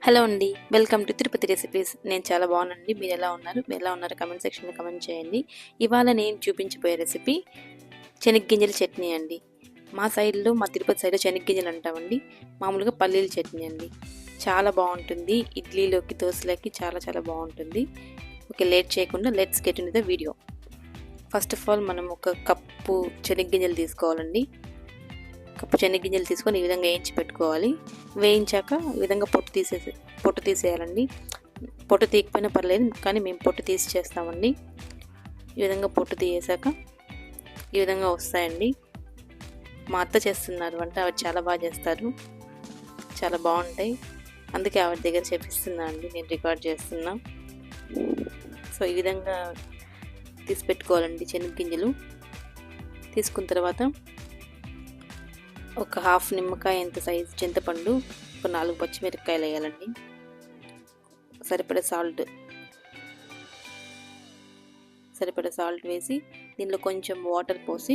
Hello అండి, welcome to Tirupati recipes. నేను చాలా బాగున్నానండి. మీరు ఎలా ఉన్నారు? కమెంట్ సెక్షన్లో కమెంట్ చేయండి. ఇవాళ నేను చూపించబోయే రెసిపీ శనగ్గింజల చట్నీ అండి. మా తిరుపతి సైడ్లో శనగ్గింజలు అంటామండి. మామూలుగా పల్లీల చట్నీ అండి. చాలా బాగుంటుంది. ఇడ్లీలోకి, దోశలోకి చాలా చాలా బాగుంటుంది. ఓకే, లేట్ చేయకుండా let's get in the video. First of all మనం ఒక కప్పు శనగ్గింజలు తీసుకోవాలండి. కప్పు శనగగింజలు తీసుకొని ఈ విధంగా వేయించి పెట్టుకోవాలి. వేయించాక ఈ విధంగా పొట్టు తీసేయాలండి. పొట్టు తీయకపోయినా పర్లేదు, కానీ మేము పొట్టు తీసి చేస్తామండి. ఈ విధంగా పొట్టు తీసాక ఈ విధంగా వస్తాయండి. మా అత్త చేస్తున్నారు వంట, ఆవిడ చాలా బాగా చేస్తారు, చాలా బాగుంటాయి. అందుకే ఆవిడ దగ్గర చేపిస్తున్నా అండి, నేను రికార్డ్ చేస్తున్నా. సో ఈ విధంగా తీసి పెట్టుకోవాలండి శనగగింజలు. తీసుకున్న తర్వాత ఒక హాఫ్ నిమ్మకాయ ఎంత సైజు చింతపండు, ఒక 4 పచ్చిమిరపకాయలు వేయాలండి. సరిపడా సాల్ట్ వేసి దీనిలో కొంచెం వాటర్ పోసి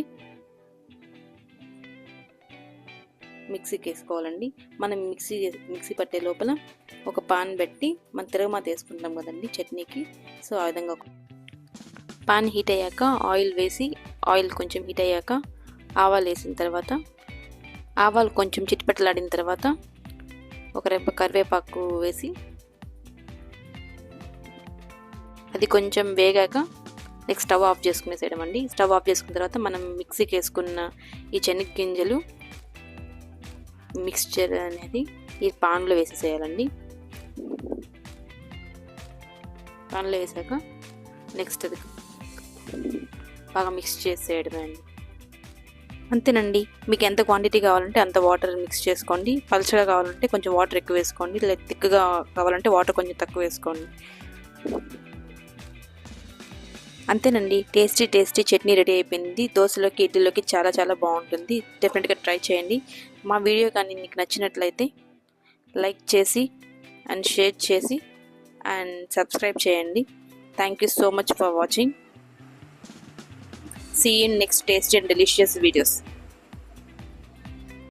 మిక్సీకి వేసుకోవాలండి. మనం మిక్సీ పట్టే లోపల ఒక పాన్ పెట్టి మనం తిరగమాత వేసుకుంటాం కదండి చట్నీకి. సో ఆ విధంగా పాన్ హీట్ అయ్యాక ఆయిల్ వేసి, ఆయిల్ కొంచెం హీట్ అయ్యాక ఆవాలు వేసిన తర్వాత, ఆవాలు కొంచెం చిట్పట్టలాడిన తర్వాత ఒక రెబ్బ కరివేపాకు వేసి, అది కొంచెం వేగాక నెక్స్ట్ స్టవ్ ఆఫ్ చేసుకునేసేయడం అండి. స్టవ్ ఆఫ్ చేసుకున్న తర్వాత మనం మిక్సీకి వేసుకున్న ఈ శనగగింజలు మిక్స్చర్ అనేది ఈ పాన్లో వేసేసేయాలండి. పాన్లో వేసాక నెక్స్ట్ అది బాగా మిక్స్ చేసేయడమే అండి. అంతేనండి. మీకు ఎంత క్వాంటిటీ కావాలంటే అంత వాటర్ మిక్స్ చేసుకోండి. పలుచగా కావాలంటే కొంచెం వాటర్ ఎక్కువ వేసుకోండి, లేదా థిక్గా కావాలంటే వాటర్ కొంచెం తక్కువ వేసుకోండి. అంతేనండి, టేస్టీ చట్నీ రెడీ అయిపోయింది. దోశలోకి, ఇడ్లీలోకి చాలా చాలా బాగుంటుంది. డెఫినెట్గా ట్రై చేయండి. మా వీడియో కానీ మీకు నచ్చినట్లయితే లైక్ చేసి అండ్ షేర్ చేసి అండ్ సబ్స్క్రైబ్ చేయండి. Thank you so much for watching. See you in next tasty and delicious videos.